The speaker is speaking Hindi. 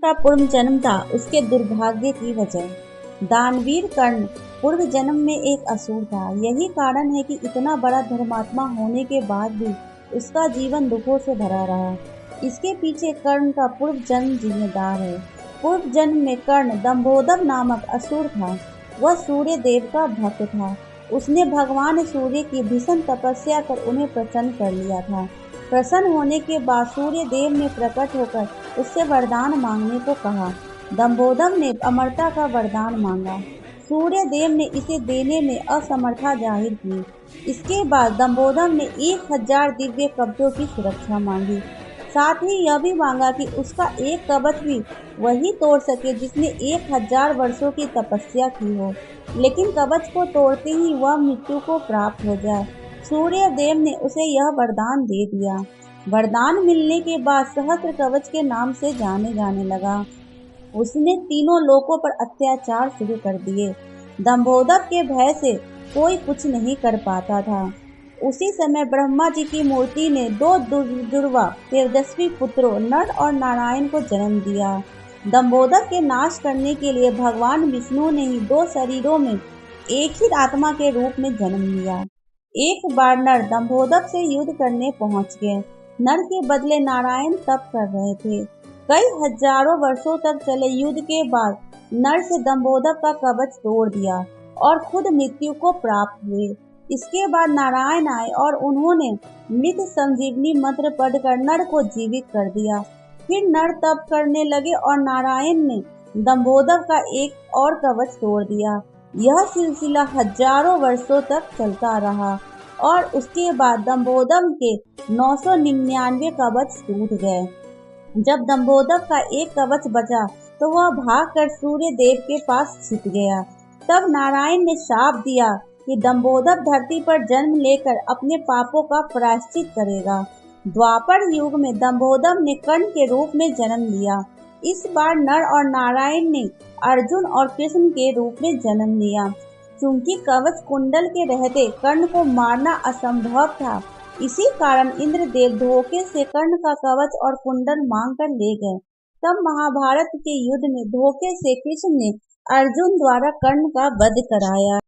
का पूर्व जन्म था उसके दुर्भाग्य की वजह। दानवीर कर्ण पूर्व जन्म में एक असुर था। यही कारण है कि इतना बड़ा धर्मात्मा होने के बाद भी उसका जीवन दुखों से भरा रहा। इसके पीछे कर्ण का पूर्व जन्म जिम्मेदार है। पूर्व जन्म में कर्ण दंभोदर नामक असुर था। वह सूर्य देव का भक्त था। उसने भगवान सूर्य की भीषण तपस्या कर उन्हें प्रसन्न कर लिया था। प्रसन्न होने के बाद सूर्य देव ने प्रकट होकर उससे वरदान मांगने को कहा। दंभोदर ने अमरता का वरदान मांगा। सूर्य देव ने इसे देने में असमर्था जाहिर की। इसके बाद दंभोदर ने 1000 दिव्य कवचों की सुरक्षा मांगी। साथ ही यह भी मांगा कि उसका एक कवच भी वही तोड़ सके जिसने 1000 वर्षों की तपस्या की हो, लेकिन कवच को तोड़ते ही वह मृत्यु को प्राप्त हो जाए। सूर्य देव ने उसे यह वरदान दे दिया। वरदान मिलने के बाद सहस्त्र कवच के नाम से जाने जाने लगा। उसने तीनों लोकों पर अत्याचार शुरू कर दिए। दंभोदर के भय से कोई कुछ नहीं कर पाता था। उसी समय ब्रह्मा जी की मूर्ति ने दो दुर्वा तेजस्वी पुत्रों नर और नारायण को जन्म दिया। दंभोदर के नाश करने के लिए भगवान विष्णु ने ही दो शरीरों में एक ही आत्मा के रूप में जन्म लिया। एक बार नर दंभोदर से युद्ध करने पहुंच गए। नर के बदले नारायण तप कर रहे थे। कई हजारों वर्षों तक चले युद्ध के बाद नर से दंभोदर का कवच तोड़ दिया और खुद मृत्यु को प्राप्त हुए। इसके बाद नारायण आए और उन्होंने मृत संजीवनी मंत्र पढ़कर नर को जीवित कर दिया। फिर नर तप करने लगे और नारायण ने दंभोदर का एक और कवच तोड़ दिया। यह सिलसिला हजारों वर्षों तक चलता रहा और उसके बाद दंभोदर के 999 कवच टूट गए। जब दंभोदर का एक कवच बचा तो वह भागकर सूर्य देव के पास छिप गया। तब नारायण ने शाप दिया कि दंभोदर धरती पर जन्म लेकर अपने पापों का प्रायश्चित करेगा। द्वापर युग में दंभोदर ने कर्ण के रूप में जन्म लिया। इस बार नर और नारायण ने अर्जुन और कृष्ण के रूप में जन्म लिया। चूंकि कवच कुंडल के रहते कर्ण को मारना असंभव था, इसी कारण इंद्रदेव धोखे से कर्ण का कवच और कुंडल मांग कर ले गए। तब महाभारत के युद्ध में धोखे से कृष्ण ने अर्जुन द्वारा कर्ण का वध कराया।